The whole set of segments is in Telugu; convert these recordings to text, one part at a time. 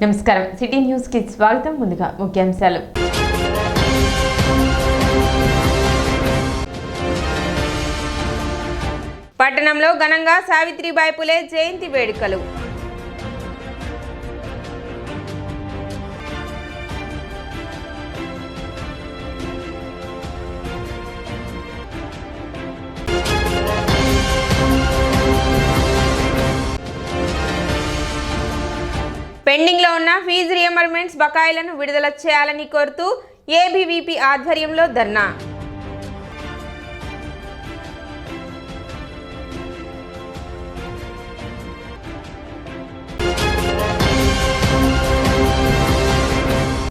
నమస్కారం, సిటీ న్యూస్ కి స్వాగతం. ముందుగా ముఖ్యాంశాలు. పట్టణంలో ఘనంగా సావిత్రిబాయి పులే జయంతి వేడుకలు. పెండింగ్లో ఉన్న ఫీజు రియంబర్స్మెంట్స్ బకాయిలను విడుదల చేయాలని కోరుతూ ఏబీవీపీ ఆధ్వర్యంలో ధర్నా.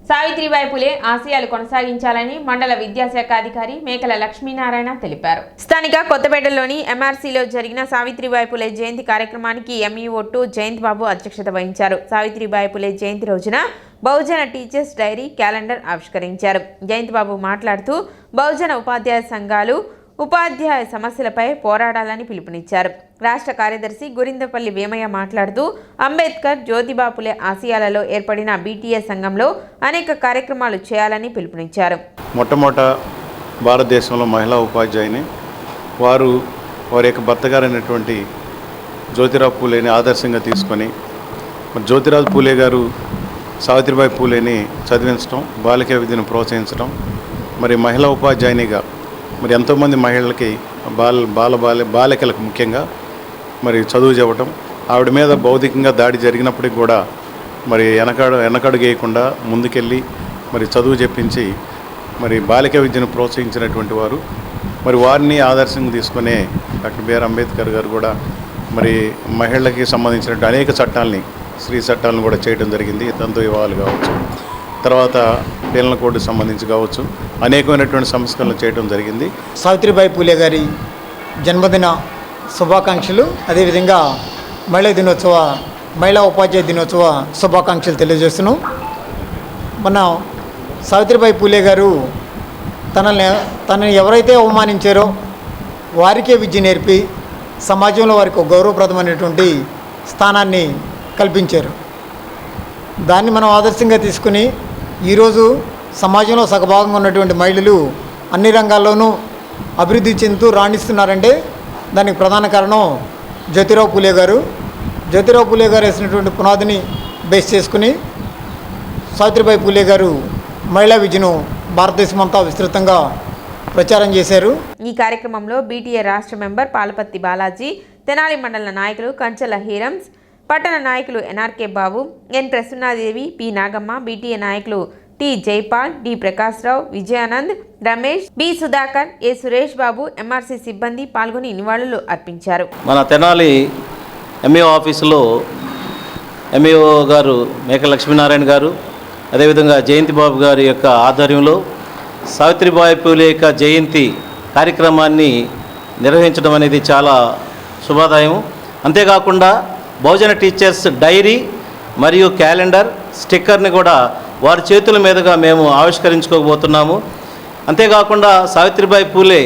సావిత్రిబాయి పులే ఆశయాలు కొనసాగించాలని మండల విద్యాశాఖ అధికారి మేకల లక్ష్మీనారాయణ తెలిపారు. స్థానిక కొత్తపేటలోని ఎంఆర్సీలో జరిగిన సావిత్రిబాయి పులే జయంతి కార్యక్రమానికి ఎంఈఓ2 జయంత్ బాబు అధ్యక్షత వహించారు. సావిత్రిబాయి పులే జయంతి రోజున బహుజన టీచర్స్ డైరీ క్యాలెండర్ ఆవిష్కరించారు. జయంత్ బాబు మాట్లాడుతూ బహుజన ఉపాధ్యాయ సంఘాలు ఉపాధ్యాయ సమస్యలపై పోరాడాలని పిలుపునిచ్చారు. రాష్ట్ర కార్యదర్శి గురిందపల్లి వేమయ్య మాట్లాడుతూ అంబేద్కర్, జ్యోతిబా పులే ఆశయాలలో ఏర్పడిన బీటీఎస్ సంఘంలో అనేక కార్యక్రమాలు చేయాలని పిలుపునిచ్చారు. మొట్టమొదట భారతదేశంలో మహిళా ఉపాధ్యాయుని వారి యొక్క భర్త గారైనటువంటి జ్యోతిరావు పూలేని ఆదర్శంగా తీసుకొని జ్యోతిరావు పూలే గారు సావిత్రిబాయి పూలేని చదివించడం, బాలికా విద్యను ప్రోత్సహించడం, మరి మహిళా ఉపాధ్యాయునిగా మరి ఎంతోమంది మహిళలకి బాలికలకు ముఖ్యంగా మరి చదువు చెప్పడం, ఆవిడ మీద భౌతికంగా దాడి జరిగినప్పటికి కూడా మరి వెనకడుగు వేయకుండా ముందుకెళ్ళి మరి చదువు చెప్పించి మరి బాలిక విద్యను ప్రోత్సహించినటువంటి వారు. మరి వారిని ఆదర్శంగా తీసుకునే డాక్టర్ బిఆర్ అంబేద్కర్ గారు కూడా మరి మహిళలకి సంబంధించినటువంటి అనేక చట్టాలని, స్త్రీ చట్టాలను కూడా చేయడం జరిగింది. తంతు వివాహాలు కావచ్చు, తర్వాత పీలన కోడ్కు సంబంధించి కావచ్చు, అనేకమైనటువంటి సంస్కరణలు చేయడం జరిగింది. సావిత్రిబాయి పూలే గారి జన్మదిన శుభాకాంక్షలు, అదేవిధంగా మహిళా ఉపాధ్యాయ దినోత్సవ శుభాకాంక్షలు తెలియజేస్తున్నాం. మన సావిత్రిబాయి పూలే గారు తనని ఎవరైతే అవమానించారో వారికే విద్య నేర్పి సమాజంలో వారికి ఒక గౌరవప్రదమైనటువంటి స్థానాన్ని కల్పించారు. దాన్ని మనం ఆదర్శంగా తీసుకుని ఈరోజు సమాజంలో సగభాగంగా ఉన్నటువంటి మహిళలు అన్ని రంగాల్లోనూ అభివృద్ధి చెందుతూ రాణిస్తున్నారంటే దానికి ప్రధాన కారణం జ్యోతిరావు పూలే గారు. జ్యోతిరావు పూలే గారు వేసినటువంటి పునాదిని బేస్ చేసుకుని సావిత్రిబాయి పూలే గారు మహిళా విద్యను భారతదేశమంతా విస్తృతంగా ప్రచారం చేశారు. ఈ కార్యక్రమంలో బీటీఏ రాష్ట్ర మెంబర్ పాలపత్తి బాలాజీ, తెనాలి మండల నాయకులు కంచెల హీరమ్స్, పట్టణ నాయకులు NRK Babu, N Prasannadevi, P Nagamma, BTA నాయకులు T Jaipal, D Prakashrao, Vijayanand, Ramesh, B Sudhakar, A Suresh Babu, MRC సిబ్బంది పాల్గొని నివాళులు అర్పించారు. మన తెనాలి ఎంఈఓ ఆఫీసులో ఎంఈఓ గారు మేకల లక్ష్మీనారాయణ గారు, అదేవిధంగా జయంతి బాబు గారి యొక్క ఆధ్వర్యంలో సావిత్రిబాయి పూలే యొక్క జయంతి కార్యక్రమాన్ని నిర్వహించడం అనేది చాలా శుభోదయం. అంతేకాకుండా బహుజన టీచర్స్ డైరీ మరియు క్యాలెండర్ స్టిక్కర్ని కూడా వారి చేతుల మీదుగా మేము ఆవిష్కరించుకోబోతున్నాము. అంతేకాకుండా సావిత్రిబాయి పూలే,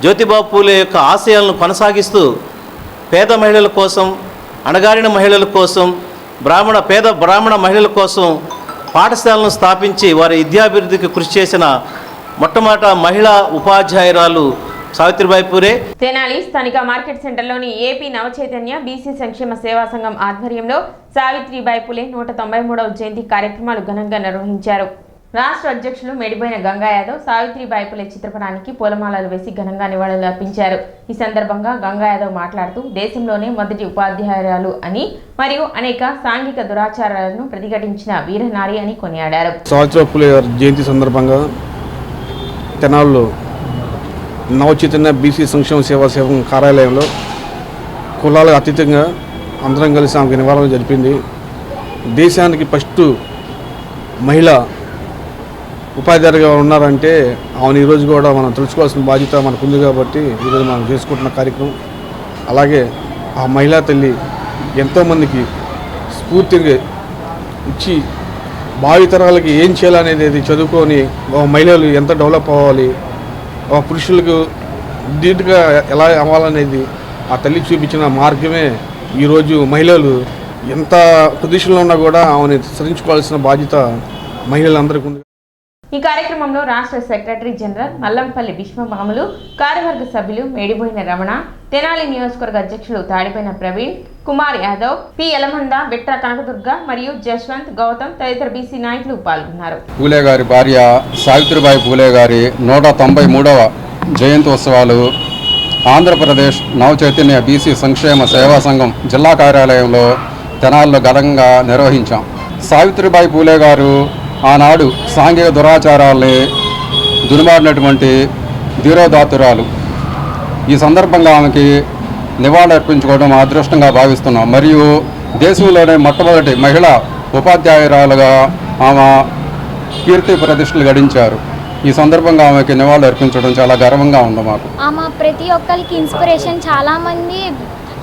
జ్యోతిబా పూలే యొక్క ఆశయాలను కొనసాగిస్తూ పేద మహిళల కోసం, అణగారిన మహిళల కోసం, పేద బ్రాహ్మణ మహిళల కోసం పాఠశాలను స్థాపించి వారి విద్యాభివృద్ధికి కృషి చేసిన మొట్టమొదట మహిళా ఉపాధ్యాయురాలు సావిత్రిబాయి పూలే. తెనాలి స్థానిక మార్కెట్ సెంటర్లోని ఏపీ నవచైతన్య బీసీ సంక్షేమ సేవా సంఘం ఆధ్వర్యంలో సావిత్రిబాయి పులే 193వ జయంతి కార్యక్రమాలు ఘనంగా నిర్వహించారు. రాష్ట్ర అధ్యక్షులు మెడిపోయిన గంగా యాదవ్ సావిత్రిబాయి పులే చిత్రపటానికి పూలమాలలు వేసి ఘనంగా నివాళులు అర్పించారు. ఈ సందర్భంగా గంగా యాదవ్ మాట్లాడుతూ దేశంలోనే మొదటి ఉపాధ్యాయురాలు అని మరియు అనేక సాంఘిక దురాచారాలను ప్రతిఘటించిన వీరనారి అని కొనియాడారు. సావిత్రిబాయి పులే జయంతి సందర్భంగా తెనాలిలో నవచైతన్య బీసీ సంక్షేమ సేవా సంఘం కార్యాలయంలో కులాలకు అతీతంగా అందరం కలిసి ఆమెకు నివారణ జరిపింది. దేశానికి ఫస్ట్ మహిళ ఉపాధ్యాయులుగా ఉన్నారంటే ఆమెను ఈరోజు కూడా మనం తెలుసుకోవాల్సిన బాధ్యత మనకు ఉంది కాబట్టి ఈరోజు మనం చేసుకుంటున్న కార్యక్రమం. అలాగే ఆ మహిళా తల్లి ఎంతోమందికి స్ఫూర్తిగా ఇచ్చి భావితరాలకి ఏం చేయాలనేది చదువుకొని మహిళలు ఎంత డెవలప్ అవ్వాలి, పురుషులకు ధీటుగా ఎలా అవ్వాలనేది ఆ తల్లి చూపించిన మార్గమే ఈరోజు మహిళలు ఎంత పొజిషన్లో ఉన్నా కూడా ఆమెను సరించుకోవాల్సిన బాధ్యత మహిళలందరికీ ఉంది. ఈ కార్యక్రమంలో రాష్ట్ర సెక్రటరీ జనరల్ మల్లంపల్లి విశ్వమాములు, కార్యవర్గ సభ్యులు మేడిపోయిన రమణ, తెనాలి నియోజకవర్గ అధ్యక్షులు తాడిపోయిన ప్రవీణ్ కుమార్ యాదవ్, పి యలమంద, బిట్రా కనకదుర్గ మరియు జశ్వంత్, గౌతమ్ తదితర బీసీ నాయకులు పాల్గొన్నారు. పూలే గారి భార్య సావిత్రిబాయి పూలే గారి 193వ జయంతి ఉత్సవాలు ఆంధ్రప్రదేశ్ నవచైతన్య బీసీ సంక్షేమ సేవా సంఘం జిల్లా కార్యాలయంలో తెనాలిలో ఘనంగా నిర్వహించాం. సావిత్రిబాయి పూలే గారు ఆనాడు సాంఘిక దురాచారాల్ని దుర్మాడినటువంటి ధీరోదాతురాలు. ఈ సందర్భంగా ఆమెకి నివాళులు అర్పించుకోవడం మా అదృష్టంగా భావిస్తున్నాం. మరియు దేశంలోనే మొట్టమొదటి మహిళా ఉపాధ్యాయురాలుగా ఆమె కీర్తి ప్రతిష్టలు గడించారు. ఈ సందర్భంగా ఆమెకి నివాళులు అర్పించడం చాలా గర్వంగా ఉంది మాకు. ఆమె ప్రతి ఒక్కరికి ఇన్స్పిరేషన్. చాలామంది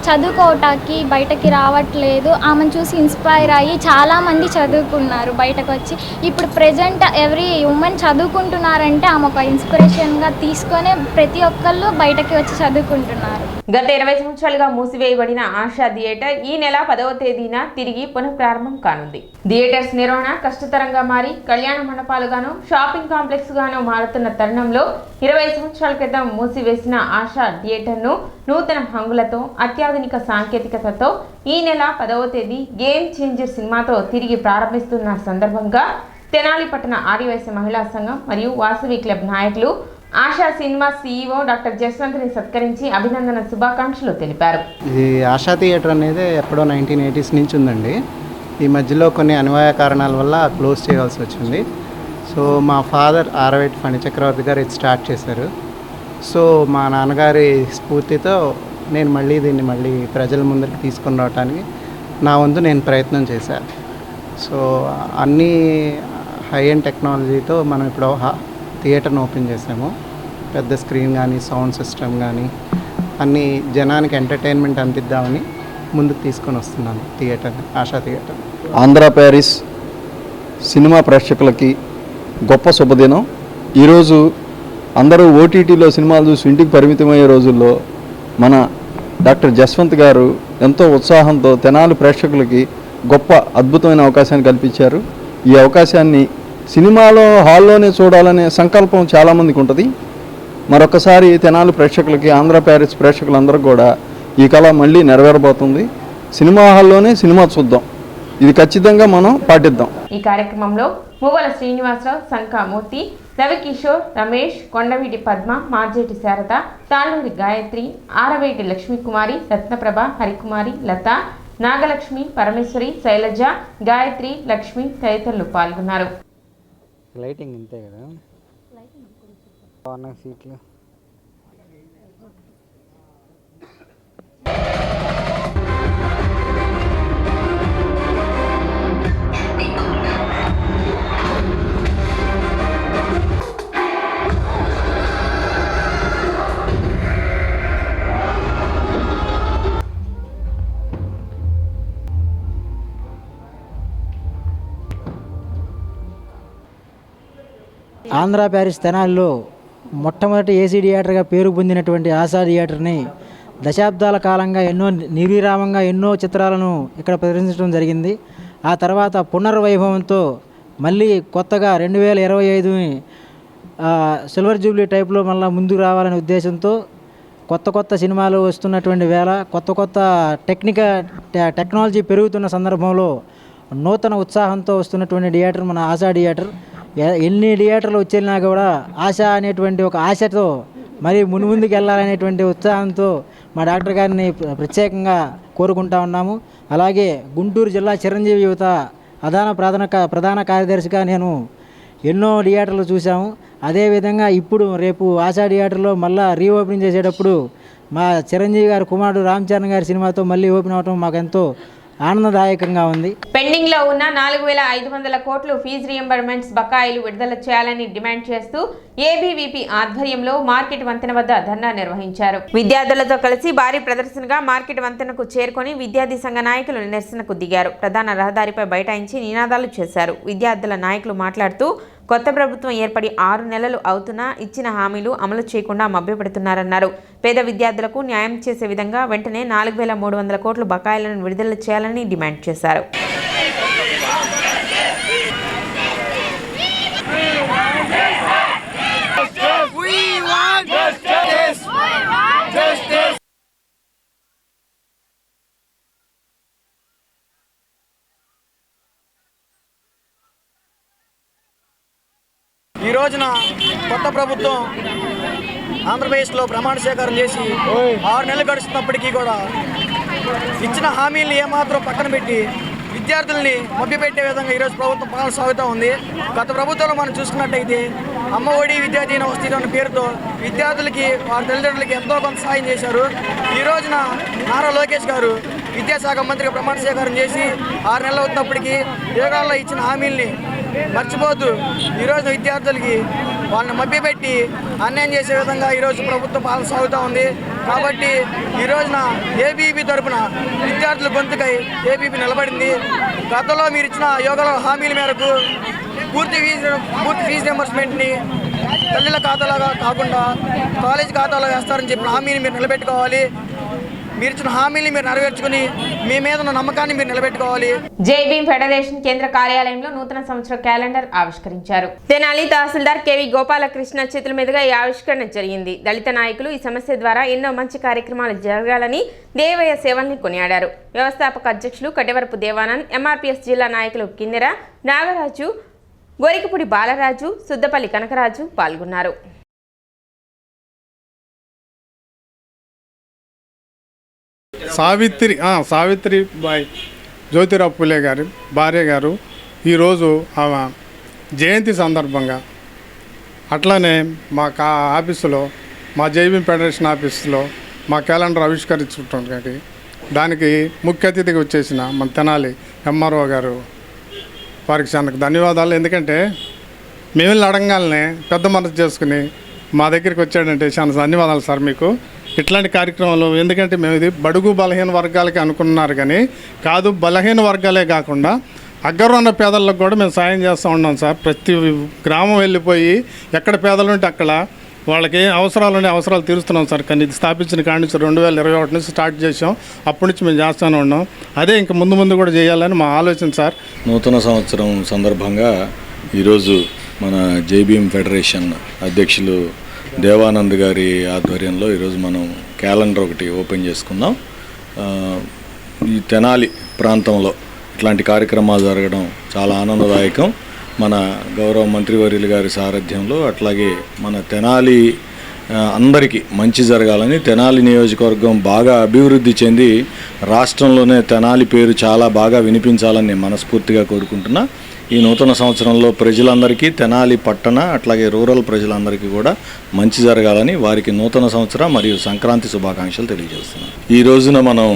చదువుకోవటానికి బయటకి రావట్లేదు, ఆమెను చూసి ఇన్స్పైర్ అయ్యి చాలామంది చదువుకున్నారు బయటకు వచ్చి. ఇప్పుడు ప్రజెంట్ ఎవ్రీ ఉమెన్ చదువుకుంటున్నారంటే ఆమె ఒక ఇన్స్పిరేషన్గా తీసుకొని ప్రతి ఒక్కళ్ళు బయటకి వచ్చి చదువుకుంటున్నారు. గత 20 సంవత్సరాలుగా మూసివేయబడిన ఆశా థియేటర్ ఈ నెల 10వ తేదీన తిరిగి పునఃప్రారంభం కానుంది. థియేటర్స్ నిర్వహణ కష్టతరంగా మారి కళ్యాణ మండపాలుగాను షాపింగ్ కాంప్లెక్స్ గాను మారుతున్న తరుణంలో 20 సంవత్సరాల క్రితం మూసివేసిన ఆశా థియేటర్ను నూతన హంగులతో అత్యాధునిక సాంకేతికతతో ఈ నెల 10వ తేదీ గేమ్ చేంజర్ సినిమాతో తిరిగి ప్రారంభిస్తున్న సందర్భంగా తెనాలి పట్టణ ఆదివాసీ మహిళా సంఘం మరియు వాసవి క్లబ్ నాయకులు ఆశా సినిమా CEO డాక్టర్ జస్వంత్ని సత్కరించి అభినందన శుభాకాంక్షలు తెలిపారు. ఇది ఆశా థియేటర్ అనేది ఎప్పుడో 1980s నుంచి ఉందండి. ఈ మధ్యలో కొన్ని అనివార్య కారణాల వల్ల క్లోజ్ చేయాల్సి వచ్చింది. సో మా ఫాదర్ ఆరవేటి ఫణి చక్రవర్తి గారు ఇది స్టార్ట్ చేశారు. సో మా నాన్నగారి స్ఫూర్తితో నేను దీన్ని ప్రజల ముందరికి తీసుకొని రావడానికి నా వంతు నేను ప్రయత్నం చేశాను. సో అన్ని హై ఎండ్ టెక్నాలజీతో మనం ఇప్పుడు థియేటర్ని ఓపెన్ చేసాము. పెద్ద స్క్రీన్ కానీ సౌండ్ సిస్టమ్ కానీ అన్ని జనానికి ఎంటర్టైన్మెంట్ అందిద్దామని ముందుకు తీసుకొని వస్తున్నాను ASHA theatre. Andhra Paris cinema ప్రేక్షకులకి గొప్ప శుభదినం. ఈరోజు అందరూ ఓటీటీలో సినిమాలు చూసి ఇంటికి పరిమితమయ్యే రోజుల్లో మన డాక్టర్ జస్వంత్ గారు ఎంతో ఉత్సాహంతో తెనాలి ప్రేక్షకులకి గొప్ప అద్భుతమైన అవకాశాన్ని కల్పించారు. ఈ అవకాశాన్ని సినిమాలో హాల్లోనే చూడాలనే సంకల్పం చాలామందికి ఉంటుంది. మరొకసారి తెనాలి ప్రేక్షకులకి ఆంధ్ర ప్యారిస్ ప్రేక్షకులందరూ కూడా ఈ కళ మళ్ళీ నెరవేరబోతుంది. సినిమా హాల్లోనే సినిమా చూద్దాం, ఇది ఖచ్చితంగా మనం పాటిద్దాం. ఈ కార్యక్రమంలో మువ్వల శ్రీనివాసరావు, సంకామూర్తి, రవికిషోర్, రమేష్, కొండవీటి పద్మ, మార్జేటి శారద, తాళ్ళూరి గాయత్రి, ఆరవేటి లక్ష్మీకుమారి, రత్నప్రభ, హరికుమారి, లత, నాగలక్ష్మి, పరమేశ్వరి, శైలజ, గాయత్రి, లక్ష్మి తదితరులు పాల్గొన్నారు. లైటింగ్ ఇంతే కదా సీట్లు. ఆంధ్ర ప్యారిస్ తెనాలిలో మొట్టమొదటి ఏసీ థియేటర్గా పేరు పొందినటువంటి ఆశా థియేటర్ని దశాబ్దాల కాలంగా నిర్విరామంగా ఎన్నో చిత్రాలను ఇక్కడ ప్రదర్శించడం జరిగింది. ఆ తర్వాత పునర్వైభవంతో మళ్ళీ కొత్తగా 2025 సిల్వర్ జూబ్లీ టైప్లో మళ్ళీ ముందుకు రావాలనే ఉద్దేశంతో కొత్త సినిమాలు వస్తున్నటువంటి వేళ కొత్త టెక్నాలజీ పెరుగుతున్న సందర్భంలో నూతన ఉత్సాహంతో వస్తున్నటువంటి థియేటర్ మన ఆశా థియేటర్. ఎన్ని థియేటర్లు వచ్చేనా కూడా ఆశ అనేటువంటి ఒక ఆశతో మరి ముందుకు వెళ్ళాలనేటువంటి ఉత్సాహంతో మా డాక్టర్ గారిని ప్రత్యేకంగా కోరుకుంటా ఉన్నాము. అలాగే గుంటూరు జిల్లా చిరంజీవి యువత ప్రధాన కార్యదర్శిగా నేను ఎన్నో థియేటర్లు చూసాము. అదేవిధంగా ఇప్పుడు రేపు ఆశా థియేటర్లో మళ్ళీ రీఓపెనింగ్ చేసేటప్పుడు మా చిరంజీవి గారి కుమారుడు రామ్ చరణ్ గారి సినిమాతో మళ్ళీ ఓపెన్ అవడం మాకు ఎంతో ఆనందదాయకంగా ఉంది. పెండింగ్ లో ఉన్న 4,500 కోట్లు ఫీజు రియంబర్మెంట్స్ బకాయిలు విడుదల చేయాలని డిమాండ్ చేస్తూ ఏబీవీపీ ఆధ్వర్యంలో మార్కెట్ వంతెన వద్ద ధర్నా నిర్వహించారు. విద్యార్థులతో కలిసి భారీ ప్రదర్శనగా మార్కెట్ వంతెనకు చేరుకొని విద్యార్థి సంఘ నాయకులు నిరసనకు దిగారు. ప్రధాన రహదారిపై బైఠాయించి నినాదాలు చేశారు. విద్యార్థుల నాయకులు మాట్లాడుతూ కొత్త ప్రభుత్వం ఏర్పడి 6 నెలలు అవుతున్నా ఇచ్చిన హామీలు అమలు చేయకుండా మభ్యపెడుతున్నారన్నారు. పేద విద్యార్థులకు న్యాయం చేసే విధంగా వెంటనే 4,300 కోట్ల బకాయిలను విడుదల చేయాలని డిమాండ్ చేశారు. ఈ రోజున కొత్త ప్రభుత్వం ఆంధ్రప్రదేశ్లో ప్రమాణ స్వీకారం చేసి 6 నెలలు గడుస్తున్నప్పటికీ కూడా ఇచ్చిన హామీలను ఏమాత్రం పక్కన పెట్టి విద్యార్థుల్ని మభ్యపెట్టే విధంగా ఈరోజు ప్రభుత్వం పాలన సాగుతూ ఉంది. గత ప్రభుత్వంలో మనం చూసుకున్నట్టయితే అమ్మ ఒడి విద్యాదీన వసతి అన్న పేరుతో విద్యార్థులకి వారి తల్లిదండ్రులకి ఎంతో కొంత సాయం చేశారు. ఈ రోజున నారా లోకేష్ గారు విద్యాశాఖ మంత్రిగా ప్రమాణ స్వీకారం చేసి 6 నెలలు అవుతున్నప్పటికీ యోగాల్లో ఇచ్చిన హామీల్ని మర్చిపోతూ ఈరోజు విద్యార్థులకి వాళ్ళని మభ్యపెట్టి అన్యాయం చేసే విధంగా ఈరోజు ప్రభుత్వం పాలన సాగుతూ ఉంది. కాబట్టి ఈ రోజున ఏబీపీ తరఫున విద్యార్థుల గొంతుకై ఏబీపీ నిలబడింది. గతంలో మీరు ఇచ్చిన యోగాల హామీల మేరకు పూర్తి ఫీజు రియంబర్స్మెంట్ని తల్లుల ఖాతాలో కాకుండా కాలేజీ ఖాతాలో వేస్తారని చెప్పిన హామీని మీరు నిలబెట్టుకోవాలి. మీరు ఇచ్చిన హామీని మీరు నెరవేర్చుకుని మీ మీద ఉన్న నమ్మకాన్ని మీరు నిలబెట్టుకోవాలి. జై భీమ్ ఫెడరేషన్ కేంద్ర కార్యాలయంలో నూతన సంవత్సర క్యాలెండర్ ఆవిష్కరించారు. తెనాలి తహసీల్దార్ కేవి గోపాలకృష్ణ చేతుల మీదుగా ఈ ఆవిష్కరణ జరిగింది. దళిత నాయకులు ఈ సమస్య ద్వారా ఎన్నో మంచి కార్యక్రమాలు జరగాలని దేవయ్య సేవల్ని కొనియాడారు. వ్యవస్థాపక అధ్యక్షులు కటెవరపు దేవానంద్, ఎంఆర్పీఎస్ జిల్లా నాయకులు కిన్నెర నాగరాజు, గోరికపూడి బాలరాజు, సుద్దపల్లి కనకరాజు పాల్గొన్నారు. సావిత్రిబాయి జ్యోతిరావు పూలే గారి భార్య గారు ఈరోజు ఆమె జయంతి సందర్భంగా అట్లానే మా ఆఫీసులో మా జైబీఎం ఫెడరేషన్ ఆఫీసులో మా క్యాలెండర్ ఆవిష్కరించుకుంటానికి దానికి ముఖ్య అతిథిగా వచ్చేసిన మన తెనాలి ఎంఆర్ఓ గారు వారికి చాలా ధన్యవాదాలు. ఎందుకంటే మేము అడగాలనే పెద్ద మనసు చేసుకుని మా దగ్గరికి వచ్చాడంటే చాలా ధన్యవాదాలు సార్ మీకు. ఇట్లాంటి కార్యక్రమాలు ఎందుకంటే మేము ఇది బడుగు బలహీన వర్గాలకి అనుకున్నారు కానీ కాదు, బలహీన వర్గాలే కాకుండా అగ్గర ఉన్న పేదలకు కూడా మేము సాయం చేస్తూ ఉన్నాం సార్. ప్రతి గ్రామం వెళ్ళిపోయి ఎక్కడ పేదలు ఉంటే అక్కడ వాళ్ళకి అవసరాలు ఉండే అవసరాలు తీరుస్తున్నాం సార్. కానీ ఇది స్థాపించిన కాడి నుంచి 2021 నుంచి స్టార్ట్ చేసాం. అప్పటి నుంచి మేము చేస్తూనే ఉన్నాం. అదే ఇంకా ముందు కూడా చేయాలని మా ఆలోచన సార్. నూతన సంవత్సరం సందర్భంగా ఈరోజు మన జైబీఎం ఫెడరేషన్ అధ్యక్షులు దేవానంద్ గారి ఆధ్వర్యంలో ఈరోజు మనం క్యాలెండర్ ఒకటి ఓపెన్ చేసుకున్నాం. ఈ తెనాలి ప్రాంతంలో ఇట్లాంటి కార్యక్రమాలు జరగడం చాలా ఆనందదాయకం. మన గౌరవ మంత్రివర్యులు గారి సారథ్యంలో అట్లాగే మన తెనాలి అందరికీ మంచి జరగాలని, తెనాలి నియోజకవర్గం బాగా అభివృద్ధి చెంది రాష్ట్రంలోనే తెనాలి పేరు చాలా బాగా వినిపించాలని నేను మనస్ఫూర్తిగా కోరుకుంటున్నా. ఈ నూతన సంవత్సరంలో ప్రజలందరికీ, తెనాలి పట్టణ అట్లాగే రూరల్ ప్రజలందరికీ కూడా మంచి జరగాలని వారికి నూతన సంవత్సర మరియు సంక్రాంతి శుభాకాంక్షలు తెలియజేస్తున్నాం. ఈ రోజున మనం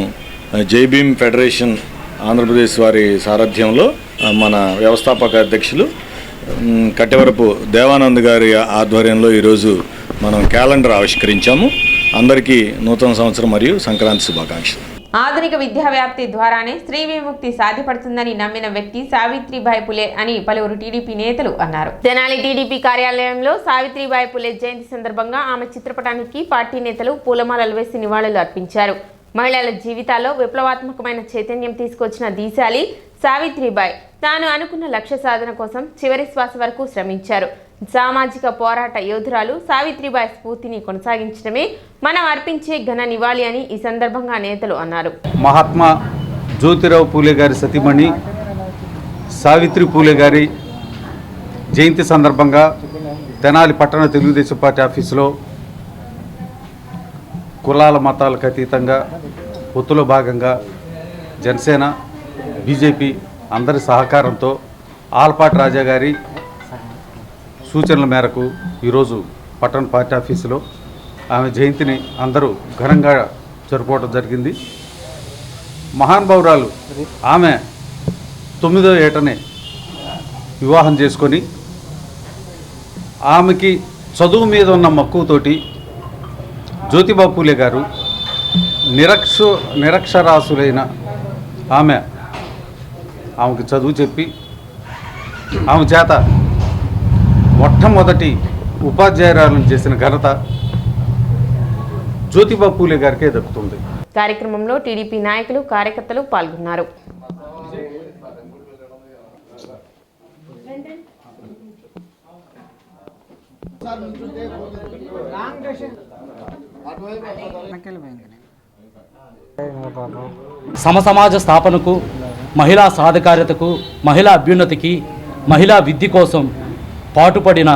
జైబీఎం ఫెడరేషన్ ఆంధ్రప్రదేశ్ వారి సారథ్యంలో మన వ్యవస్థాపక అధ్యక్షులు కట్టెవరపు దేవానంద్ గారి ఆధ్వర్యంలో ఈరోజు మనం క్యాలెండర్ ఆవిష్కరించాము. అందరికీ నూతన సంవత్సరం మరియు సంక్రాంతి శుభాకాంక్షలు. ఆధునిక విద్యా వ్యాప్తి ద్వారానే స్త్రీ విముక్తి సాధ్యపడుతుందని నమ్మిన వ్యక్తి సావిత్రిబాయి పులే అని పలువురు టీడీపీ నేతలు అన్నారు. తెనాలి టీడీపీ కార్యాలయంలో సావిత్రిబాయి పులే జయంతి సందర్భంగా ఆమె చిత్రపటానికి పార్టీ నేతలు పూలమాలలు వేసి నివాళులు అర్పించారు. మహిళల జీవితాల్లో విప్లవాత్మకమైన చైతన్యం తీసుకొచ్చిన దీశాలి సావిత్రిబాయి తాను అనుకున్న లక్ష్య సాధన కోసం చివరి శ్వాస వరకు శ్రమించారు. సామాజిక పోరాట యోధురాలు సావిత్రిబాయి స్ఫూర్తిని కొనసాగించడమే మనం అర్పించే ఘన నివాళి అని ఈ సందర్భంగా నేతలు అన్నారు. మహాత్మా జ్యోతిరావు పూలే గారి సతీమణి సావిత్రి పూలే గారి జయంతి సందర్భంగా తెనాలి పట్టణ తెలుగుదేశం పార్టీ ఆఫీసులో కులాల మతాలకు అతీతంగా పొత్తులో భాగంగా జనసేన, బీజేపీ అందరి సహకారంతో ఆలపాటి రాజా గారి సూచనల మేరకు ఈరోజు పట్టణ పార్టీ ఆఫీసులో ఆమె జయంతిని అందరూ ఘనంగా జరుపుకోవడం జరిగింది. మహానుభావురాలు ఆమె 9వ ఏటనే వివాహం చేసుకొని ఆమెకి చదువు మీద ఉన్న మక్కువతోటి జ్యోతిబా పూలే గారు నిరక్షరాసులైన ఆమెకు చదువు చెప్పి ఆమె చేత మొట్టమొదటి ఉపాధ్యాయురాలను చేసిన ఘనత జ్యోతిబా పూలే గారికే దక్కుతుంది. కార్యక్రమంలో టీడీపీ నాయకులు, కార్యకర్తలు పాల్గొన్నారు. సమసమాజ స్థాపనకు, మహిళా సాధికారతకు, మహిళా అభ్యున్నతికి, మహిళా విద్య కోసం పాటుపడిన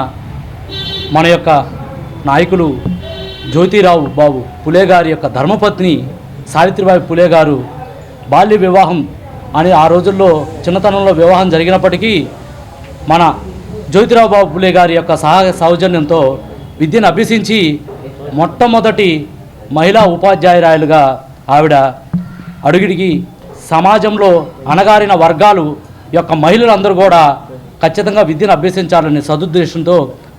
మన యొక్క నాయకులు జ్యోతిరావు బాబు పులే గారి యొక్క ధర్మపత్ని సావిత్రిబాయి పులే గారు బాల్య వివాహం అని ఆ రోజుల్లో చిన్నతనంలో వివాహం జరిగినప్పటికీ మన జ్యోతిరావు బాబు పులే గారి యొక్క సౌజన్యంతో విద్యను అభ్యసించి మొట్టమొదటి మహిళా ఉపాధ్యాయురాలుగా ఆవిడ అడుగుడికి సమాజంలో అణగారిన వర్గాలు యొక్క మహిళలందరూ కూడా ఖచ్చితంగా విద్యను అభ్యసించాలనే సదుద్దేశంతో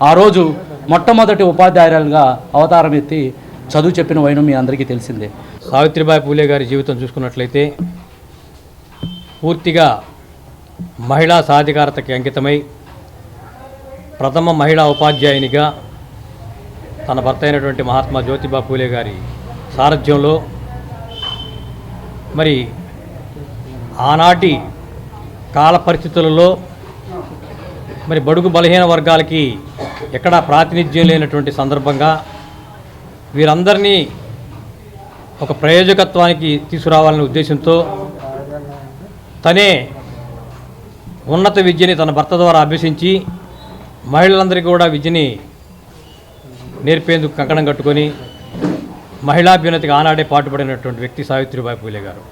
ఆ రోజు మొట్టమొదటి ఉపాధ్యాయురాలుగా అవతారం ఎత్తి చదువు చెప్పిన వైనం మీ అందరికీ తెలిసిందే. సావిత్రిబాయి పూలే గారి జీవితం చూసుకున్నట్లయితే పూర్తిగా మహిళా సాధికారతకి అంకితమై ప్రథమ మహిళా ఉపాధ్యాయునిగా తన భర్త అయినటువంటి మహాత్మా జ్యోతిబా పూలే గారి సారథ్యంలో మరి ఆనాటి కాల పరిస్థితులలో మరి బడుగు బలహీన వర్గాలకి ఎక్కడా ప్రాతినిధ్యం లేనటువంటి సందర్భంగా వీరందరినీ ఒక ప్రయోజకత్వానికి తీసుకురావాలనే ఉద్దేశంతో తనే ఉన్నత విద్యని తన భర్త ద్వారా అభ్యసించి మహిళలందరికీ కూడా విద్యని నేర్పేందుకు కంకణం కట్టుకొని మహిళాభ్యున్నతికి ఆనాడే పాటుపడినటువంటి వ్యక్తి సావిత్రిబాయి పూలే గారు.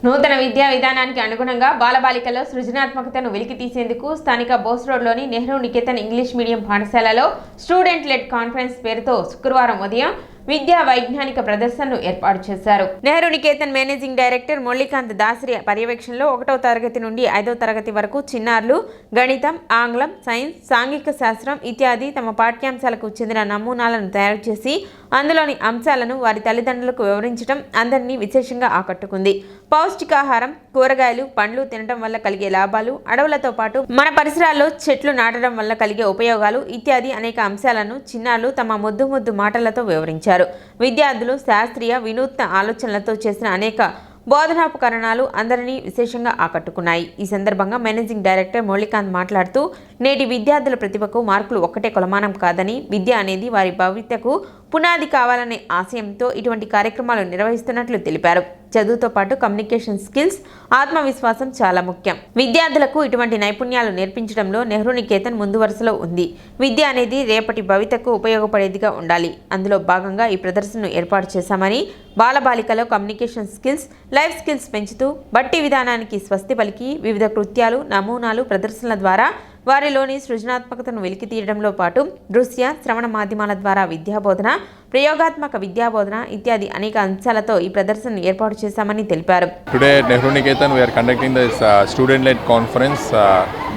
నూతన విద్యా విధానానికి అనుగుణంగా బాలబాలికల్లో సృజనాత్మకతను వెలికి తీసేందుకు స్థానిక బోస్ రోడ్లోని నెహ్రూ నికేతన్ ఇంగ్లీష్ మీడియం పాఠశాలలో స్టూడెంట్ లెడ్ కాన్ఫరెన్స్ పేరుతో శుక్రవారం ఉదయం విద్యా వైజ్ఞానిక ప్రదర్శనను ఏర్పాటు చేశారు. నెహ్రూ నికేతన్ మేనేజింగ్ డైరెక్టర్ మురళీకాంత్ దాసరి పర్యవేక్షణలో 1వ తరగతి నుండి 5వ తరగతి వరకు చిన్నారులు గణితం, ఆంగ్లం, సైన్స్, సాంఘిక శాస్త్రం ఇత్యాది తమ పాఠ్యాంశాలకు చెందిన నమూనాలను తయారు చేసి అందులోని అంశాలను వారి తల్లిదండ్రులకు వివరించడం అందరినీ విశేషంగా ఆకట్టుకుంది. పౌష్టికాహారం, కూరగాయలు, పండ్లు తినడం వల్ల కలిగే లాభాలు, అడవులతో పాటు మన పరిసరాల్లో చెట్లు నాటడం వల్ల కలిగే ఉపయోగాలు ఇత్యాది అనేక అంశాలను చిన్నారులు తమ ముద్దు మాటలతో వివరించారు. విద్యార్థులు శాస్త్రీయ వినూత్న ఆలోచనలతో చేసిన అనేక బోధనాపకరణాలు అందరినీ విశేషంగా ఆకట్టుకున్నాయి. ఈ సందర్భంగా మేనేజింగ్ డైరెక్టర్ మురళీకాంత్ మాట్లాడుతూ నేటి విద్యార్థుల ప్రతిభకు మార్కులు ఒక్కటే కొలమానం కాదని, విద్య అనేది వారి భవిష్యత్తుకు పునాది కావాలనే ఆశయంతో ఇటువంటి కార్యక్రమాలు నిర్వహిస్తున్నట్లు తెలిపారు. చదువుతో పాటు కమ్యూనికేషన్ స్కిల్స్, ఆత్మవిశ్వాసం చాలా ముఖ్యం. విద్యార్థులకు ఇటువంటి నైపుణ్యాలు నేర్పించడంలో నెహ్రూ నికేతన్ ముందు వరుసలో ఉంది. విద్య అనేది రేపటి భవితకు ఉపయోగపడేదిగా ఉండాలి. అందులో భాగంగా ఈ ప్రదర్శనను ఏర్పాటు చేశామని, బాలబాలికలో కమ్యూనికేషన్ స్కిల్స్, లైఫ్ స్కిల్స్ పెంచుతూ బట్టి విధానానికి స్వస్తి పలికి వివిధ కృత్యాలు, నమూనాలు ప్రదర్శనల ద్వారా వారిలోని సృజనాత్మకతను వెలికి తీయడంలో పాటు దృశ్య, శ్రవణ మాధ్యమాల ద్వారా విద్యాబోధన, ప్రయోగాత్మక విద్యాబోధన ఇత్యాది అనేక అంశాలతో ఈ ప్రదర్శనను ఏర్పాటు చేశామని తెలిపారు. Today at Nehru Niketan we are conducting this student-led conference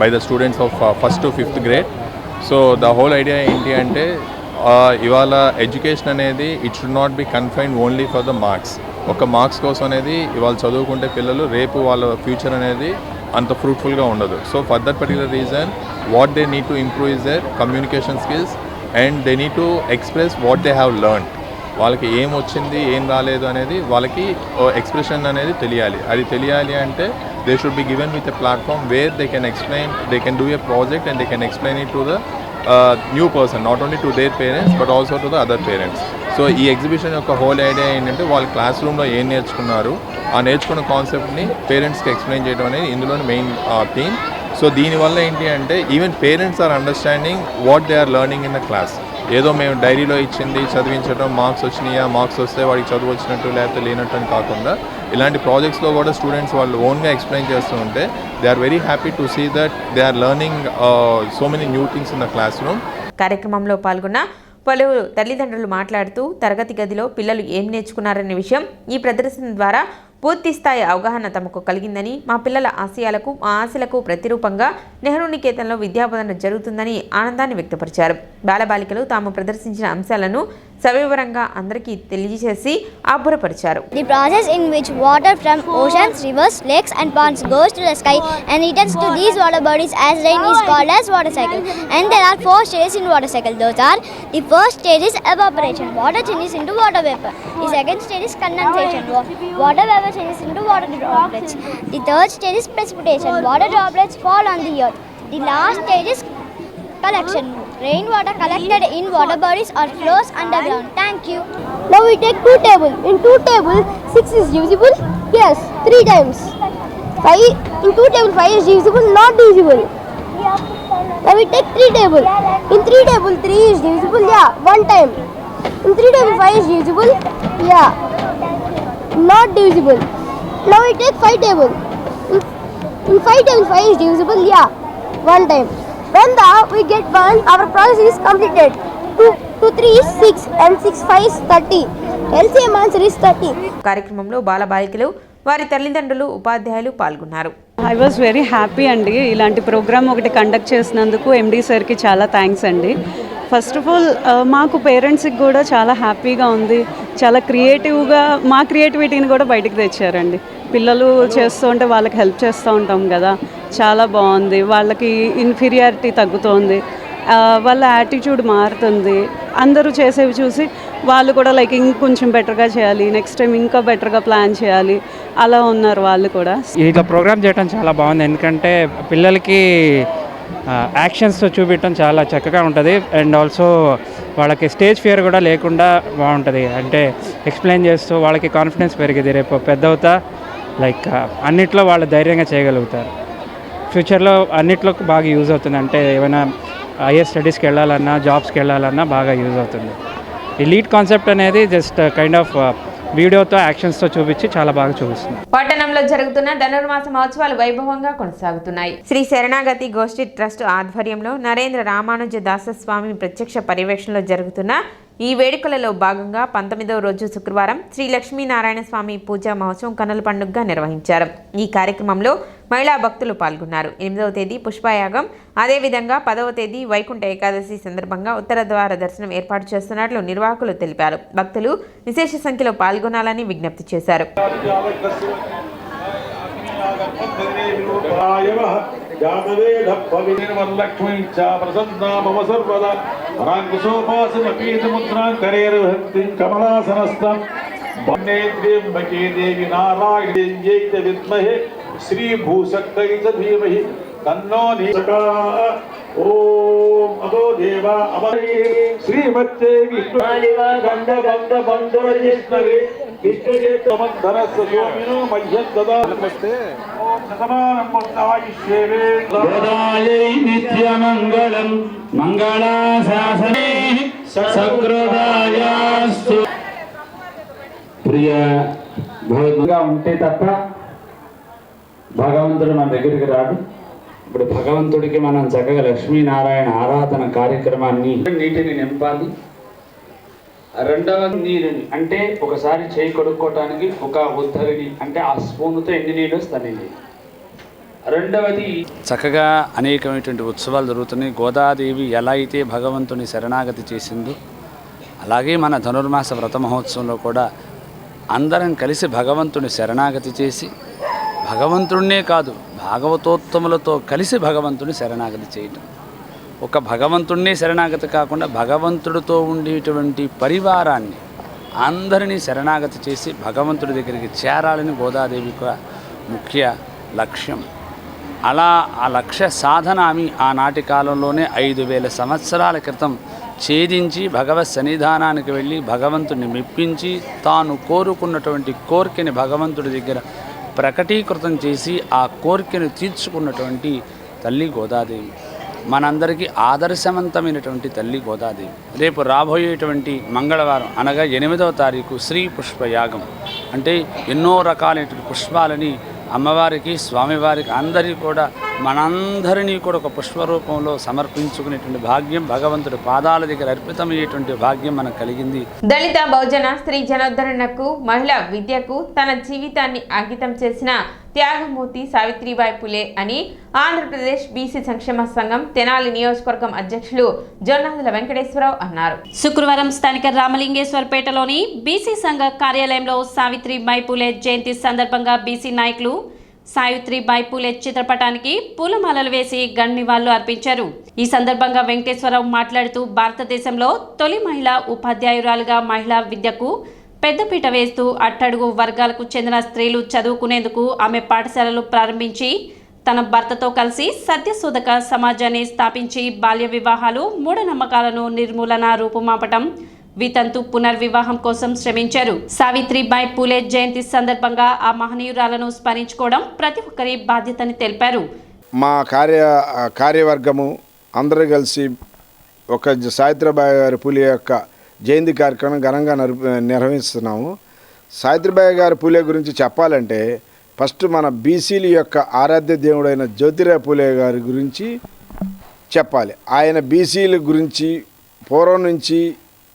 by the students of 1st to 5th grade. So the whole idea ఏంటి అంటే ఇవాళ ఎడ్యుకేషన్ అనేది it should not be confined only for the marks. ఒక మార్క్స్ కోసం అనేది ఇవాళ చదువుకుంటే పిల్లలు రేపు వాళ్ళ ఫ్యూచర్ అనేది అంత ఫ్రూట్ఫుల్గా ఉండదు. So for that particular reason what they need to improve is their communication skills and they need to express what they have learned. వాళ్ళకి ఏం వచ్చింది ఏం రాలేదు అనేది వాళ్ళకి ఎక్స్ప్రెషన్ అనేది తెలియాలి. అది తెలియాలి అంటే they should be given with a platform where they can explain, they can do a project and they can explain it to the new person, not only to their parents but also to the other parents. So ఈ ఎగ్జిబిషన్ యొక్క హోల్ ఐడియా ఏంటంటే వాళ్ళు క్లాస్ రూమ్లో ఏం నేర్చుకున్నారు, ఆ నేర్చుకున్న కాన్సెప్ట్ని పేరెంట్స్కి ఎక్స్ప్లెయిన్ చేయడం అనేది ఇందులోని మెయిన్ థీమ్. సో దీనివల్ల ఏంటి అంటే even parents are understanding what they are learning in the class. ఏదో మేము డైరీలో ఇచ్చింది చదివించడం, మార్క్స్ వచ్చినాయా, మార్క్స్ వస్తే వాడికి చదువు వచ్చినట్టు లేకపోతే లేనట్టు అని కాకుండా ఇలాంటి ప్రాజెక్ట్స్లో కూడా స్టూడెంట్స్ వాళ్ళు ఓన్గా ఎక్స్ప్లెయిన్ చేస్తూ ఉంటే they are very happy to see that they are learning so many new things in the classroom. కార్యక్రమంలో పాల్గొన్న పలువురు తల్లిదండ్రులు మాట్లాడుతూ తరగతి గదిలో పిల్లలు ఏం నేర్చుకున్నారనే విషయం ఈ ప్రదర్శన ద్వారా పూర్తి స్థాయి అవగాహన తమకు కలిగిందని, మా పిల్లల ఆశయాలకు, మా ఆశలకు ప్రతిరూపంగా నెహ్రూ నికేతన్లో విద్యాబోధన జరుగుతుందని ఆనందాన్ని వ్యక్తపరిచారు. బాలబాలికలు తాము ప్రదర్శించిన అంశాలను సవివరంగా అందరికీ తెలియజేసి అబ్బురపరిచారు. The process in which water from oceans, rivers, lakes and ponds goes to the sky and returns to these water bodies as rain is called as water cycle. And there are 4 stages in water cycle. Those are: the first stage is evaporation, water changes into water vapor. The second stage is condensation, water vapor changes into water droplets. The third stage is precipitation, water droplets fall on the earth. The last stage is collection, rainwater collected in water bodies or flows underground. Thank you. Now we take 2 tables. In 2 tables, 6 is divisible. Yes, 3 times. 5 in 2 tables, 5 is divisible, not divisible. Now we take 3 tables. In 3 tables, 3 is divisible. Yeah, 1 time. In 3 tables, 5 is divisible. Yeah, not divisible. Now we take 5 tables. In 5 tables, 5 is divisible. Yeah, 1 time. When we get 1, our process is completed. 2 3 is 6 and 6 5 is 30. LCM answer is 30. కార్యక్రమంలో బాలబాలికలు వారి తల్లిదండ్రులు ఉపాధ్యాయులు పాల్గొన్నారు. ఐ వాజ్ వెరీ హ్యాపీ అండి. ఇలాంటి ప్రోగ్రామ్ ఒకటి కండక్ట్ చేసినందుకు ఎండి సార్కి చాలా థ్యాంక్స్ అండి. ఫస్ట్ ఆఫ్ ఆల్ మాకు పేరెంట్స్కి కూడా చాలా హ్యాపీగా ఉంది. చాలా క్రియేటివ్గా మా క్రియేటివిటీని కూడా బయటకు తెచ్చారండి. పిల్లలు చేస్తూ ఉంటే వాళ్ళకి హెల్ప్ చేస్తూ ఉంటాం కదా, చాలా బాగుంది. వాళ్ళకి ఇన్ఫీరియారిటీ తగ్గుతోంది, వాళ్ళ యాటిట్యూడ్ మారుతుంది. అందరూ చేసేవి చూసి వాళ్ళు కూడా లైక్ ఇంకొంచెం బెటర్గా చేయాలి, నెక్స్ట్ టైం ఇంకా బెటర్గా ప్లాన్ చేయాలి, అలా ఉన్నారు వాళ్ళు కూడా. ఇట్లా ప్రోగ్రామ్ చేయడం చాలా బాగుంది. ఎందుకంటే పిల్లలకి యాక్షన్స్తో చూపించడం చాలా చక్కగా ఉంటుంది. అండ్ ఆల్సో వాళ్ళకి స్టేజ్ ఫియర్ కూడా లేకుండా బాగుంటుంది. అంటే ఎక్స్ప్లెయిన్ చేస్తూ వాళ్ళకి కాన్ఫిడెన్స్ పెరిగింది. రేపు పెద్ద అవుతా లైక్ అన్నిట్లో వాళ్ళు ధైర్యంగా చేయగలుగుతారు. ఫ్యూచర్లో అన్నిట్లో బాగా యూజ్ అవుతుంది. అంటే ఏమైనా హైయర్ స్టడీస్కి వెళ్ళాలన్నా, జాబ్స్కి వెళ్ళాలన్నా బాగా యూజ్ అవుతుంది. ఈ లీడ్ కాన్సెప్ట్ అనేది జస్ట్ కైండ్ ఆఫ్ వీడియోతో యాక్షన్స్తో చూపించి చాలా బాగా చూపిస్తుంది. పట్టణంలో జరుగుతున్న ధనుర్మాస మహోత్సవాలు వైభవంగా కొనసాగుతున్నాయి. శ్రీ శరణాగతి గోష్ఠి ట్రస్ట్ ఆధ్వర్యంలో నరేంద్ర రామానుజ దాసస్వామి ప్రత్యక్ష పర్యవేక్షణలో జరుగుతున్న ఈ వేడుకలలో భాగంగా 19వ రోజు శుక్రవారం శ్రీ లక్ష్మీనారాయణ స్వామి పూజా మహోత్సవం కన్నుల పండుగగా నిర్వహించారు. ఈ కార్యక్రమంలో మహిళా భక్తులు పాల్గొన్నారు. 8వ తేదీ పుష్పయాగం, అదేవిధంగా 10వ తేదీ వైకుంఠ ఏకాదశి సందర్భంగా ఉత్తర ద్వార దర్శనం ఏర్పాటు చేస్తున్నట్లు నిర్వాహకులు తెలిపారు. భక్తులు విశేష సంఖ్యలో పాల్గొనాలని విజ్ఞప్తి చేశారు. श्री भूशक्तै च धीमहि तन्नो ओम अदो देवा अमरे श्रीमत्ते विष्णुदेवा गंध बंध बंधवरिष्णवे विष्णुजे तमन्धनस्य स्वामिनो मह्यं ददा नमस्ते ओम सतमानं मुक्तायुष्येवे गोदायै नित्यमंगलं मंगलाशासने सकृदायास्तु प्रिय భగవంతుగా ఉంటే తప్ప భగవంతుడు మన దగ్గరికి రాడు. ఇప్పుడు భగవంతుడికి మనం చక్కగా లక్ష్మీనారాయణ ఆరాధన కార్యక్రమాన్ని నీటిని నింపాలి. రెండవ నీరుని అంటే ఒకసారి చేయి కడుక్కోవటానికి ఒక ఉద్ధరిని అంటే ఆ స్పూన్తో ఎన్ని నీళ్ళు వస్తాయి. రెండవది చక్కగా అనేకమైనటువంటి ఉత్సవాలు జరుగుతున్నాయి. గోదాదేవి ఎలా అయితే భగవంతుని శరణాగతి చేసిందో అలాగే మన ధనుర్మాస వ్రత మహోత్సవంలో కూడా అందరం కలిసి భగవంతుని శరణాగతి చేసి భగవంతుడినే కాదు భాగవతోత్తములతో కలిసి భగవంతుని శరణాగతి చేయటం. ఒక భగవంతుడినే శరణాగతి కాకుండా భగవంతుడితో ఉండేటువంటి పరివారాన్ని అందరినీ శరణాగతి చేసి భగవంతుడి దగ్గరికి చేరాలని గోదాదేవి యొక్క ముఖ్య లక్ష్యం. అలా ఆ లక్ష్య సాధన ఆమె ఆనాటి కాలంలోనే 5000 సంవత్సరాల క్రితం ఛేదించి భగవత్ సన్నిధానానికి వెళ్ళి భగవంతుడిని మెప్పించి తాను కోరుకున్నటువంటి కోరికని భగవంతుడి దగ్గర ప్రకటీకృతం చేసి ఆ కోరికను తీర్చుకున్నటువంటి తల్లి గోదాదేవి. మనందరికీ ఆదర్శవంతమైనటువంటి తల్లి గోదాదేవి. రేపు రాబోయేటువంటి మంగళవారం అనగా 8వ తారీఖు శ్రీ పుష్పయాగం అంటే ఎన్నో రకాలైనటువంటి పుష్పాలని అమ్మవారికి స్వామివారికి అందరికీ కూడా మనందరినీ కూడా ఒక పుష్పరూపంలో సమర్పించుకునేటువంటి భాగ్యం భగవంతుడి పాదాల దగ్గర అర్పితమయ్యేటువంటి భాగ్యం మనకు కలిగింది. దళిత బహుజన స్త్రీ జనోద్ధరణకు మహిళా విద్యకు తన జీవితాన్ని అంకితం చేసిన త్యాగమూర్తి సావిత్రిబాయి పులే అని ఆంధ్రప్రదేశ్ బీసీ సంక్షేమ సంఘం తెనాలి నియోజకవర్గం అధ్యక్షులు జొన్నాదుల వెంకటేశ్వరరావు అన్నారు. శుక్రవారం స్థానిక రామలింగేశ్వరపేటలోని బీసీ సంఘ కార్యాలయంలో సావిత్రిబాయి పులే జయంతి సందర్భంగా బీసీ నాయకులు సావిత్రిబాయి పులే చిత్రపటానికి పూలమాలలు వేసి నివాళులు అర్పించారు. ఈ సందర్భంగా వెంకటేశ్వరరావు మాట్లాడుతూ భారతదేశంలో తొలి మహిళా ఉపాధ్యాయురాలుగా మహిళా విద్యకు పెద్దపీట వేస్తూ అట్టడుగు వర్గాలకు చెందిన స్త్రీలు చదువుకునేందుకు ఆమె పాఠశాలలు ప్రారంభించి తన భర్తతో కలిసి సత్యశోధక సమాజాన్ని స్థాపించి బాల్య వివాహాలు మూఢనమ్మకాలను నిర్మూలన రూపుమాపటం వితంతు పునర్వివాహం కోసం శ్రమించారు. సావిత్రిబాయి పూలే జయంతి సందర్భంగా ఆ మహనీయురాలను స్మరించుకోవడం ప్రతి ఒక్కరి బాధ్యతని తెలిపారు. మా కార్యవర్గము అందరూ కలిసి ఒక సావిత్రిబాయి గారి పూలే యొక్క జయంతి కార్యక్రమం ఘనంగా నిర్వహిస్తున్నాము. సావిత్రిబాయి గారి పూలే గురించి చెప్పాలంటే ఫస్ట్ మన బీసీల యొక్క ఆరాధ్య దేవుడైన జ్యోతిరావు పూలే గారి గురించి చెప్పాలి. ఆయన బీసీల గురించి పూర్వం నుంచి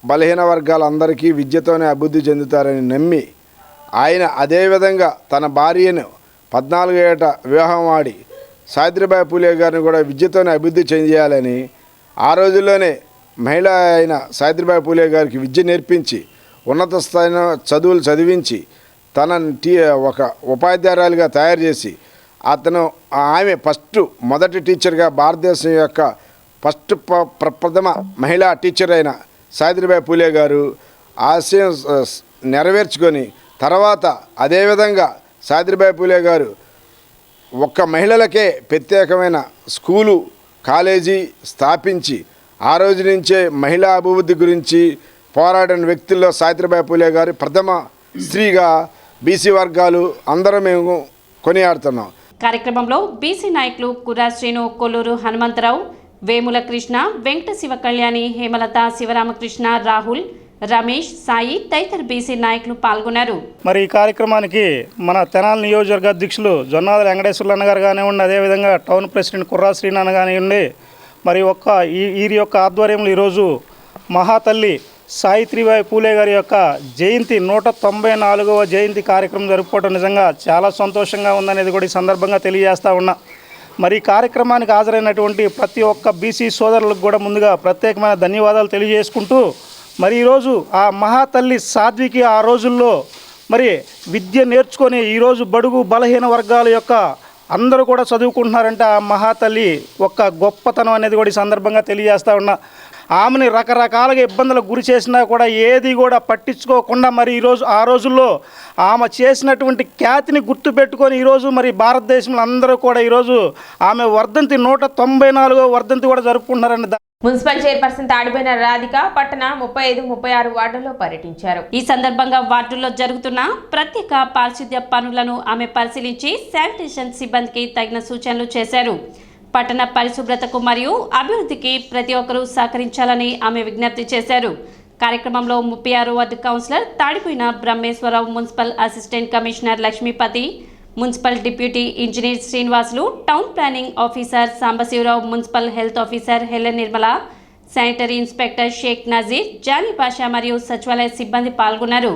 బలహీన వర్గాలందరికీ విద్యతోనే అభివృద్ధి చెందుతారని నమ్మి ఆయన అదేవిధంగా తన భార్యను 14 ఏట వివాహం ఆడి సావిత్రిబాయి పూలే గారిని కూడా విద్యతోనే అభివృద్ధి చెందేయాలని ఆ రోజుల్లోనే మహిళ అయిన సావిత్రిబాయి పూలే గారికి విద్య నేర్పించి ఉన్నత స్థాయిలో చదువులు చదివించి తన ఒక ఉపాధ్యాయురాలుగా తయారు చేసి ఆమె మొదటి టీచర్గా భారతదేశం యొక్క ప్రథమ మహిళా టీచర్ అయిన సావిత్రిబాయి పూలే గారు ఆశయం నెరవేర్చుకొని తర్వాత అదేవిధంగా సావిత్రిబాయి పూలే గారు ఒక్క మహిళలకే ప్రత్యేకమైన స్కూలు కాలేజీ స్థాపించి ఆ రోజు నుంచే మహిళా అభివృద్ధి గురించి పోరాడిన వ్యక్తుల్లో సావిత్రిబాయి పూలే గారు ప్రథమ స్త్రీగా బీసీ వర్గాలు అందరం మేము కొనియాడుతున్నాం. కార్యక్రమంలో బీసీ నాయకులు కుర్రా శ్రీను, కొల్లూరు హనుమంతరావు, వేముల కృష్ణ, వెంకట శివ కళ్యాణి, హేమలత, శివరామకృష్ణ, రాహుల్, రమేష్, సాయి తదితర బీసీ నాయకులు పాల్గొన్నారు. మరి ఈ కార్యక్రమానికి మన తెనాలి నియోజకవర్గ అధ్యక్షులు జొన్నాదుల వెంకటేశ్వర్లు అన్నగారు కానివ్వండి, అదేవిధంగా టౌన్ ప్రెసిడెంట్ కుర్రా శ్రీను అన్న కానివ్వండి, మరి వీరి యొక్క ఆధ్వర్యంలో ఈరోజు మహాతల్లి సావిత్రిబాయి పూలే గారి యొక్క జయంతి 194వ జయంతి కార్యక్రమం జరుపుకోవడం నిజంగా చాలా సంతోషంగా ఉందనేది కూడా ఈ సందర్భంగా తెలియజేస్తా ఉన్నా. మరి ఈ కార్యక్రమానికి హాజరైనటువంటి ప్రతి ఒక్క బీసీ సోదరులకు కూడా ముందుగా ప్రత్యేకమైన ధన్యవాదాలు తెలియజేసుకుంటూ, మరి ఈరోజు ఆ మహాతల్లి సాధ్వికి ఆ రోజుల్లో మరి విద్య నేర్చుకొని ఈరోజు బడుగు బలహీన వర్గాల యొక్క అందరూ కూడా చదువుకుంటున్నారంటే ఆ మహాతల్లి ఒక గొప్పతనం అనేది కూడా ఈ సందర్భంగా తెలియజేస్తా ఉన్నా. ఆమెని రకరకాలుగా ఇబ్బందులకు గురి చేసినా కూడా ఏది కూడా పట్టించుకోకుండా మరి ఈరోజు ఆ రోజుల్లో ఆమె చేసినటువంటి ఖ్యాతిని గుర్తుపెట్టుకొని ఈరోజు మరి భారతదేశంలో అందరూ కూడా ఈరోజు ఆమె వర్ధంతి 194వ వర్ధంతి కూడా జరుపుకుంటున్నారండి. మున్సిపల్ చైర్పర్సన్ తాడిపోయిన రాధిక పట్టణ 35, 36 వార్డుల్లో పర్యటించారు. ఈ సందర్భంగా వార్డుల్లో జరుగుతున్న ప్రత్యేక పారిశుద్ధ్య పనులను ఆమె పరిశీలించి శానిటేషన్ సిబ్బందికి తగిన సూచనలు చేశారు. పట్టణ పరిశుభ్రతకు మరియు అభివృద్ధికి ప్రతి ఒక్కరూ సహకరించాలని ఆమె విజ్ఞప్తి చేశారు. కార్యక్రమంలో 36 ward councillor Tadipoyina Brahmeswararao, municipal assistant commissioner Lakshmipathi, municipal deputy engineer Srinivasulu, town planning officer Sambasivarao, municipal health officer Helen Nirmala, sanitary inspector Sheikh Nazeer, Jani Pasha మరియు సచివాలయ సిబ్బంది పాల్గొన్నారు.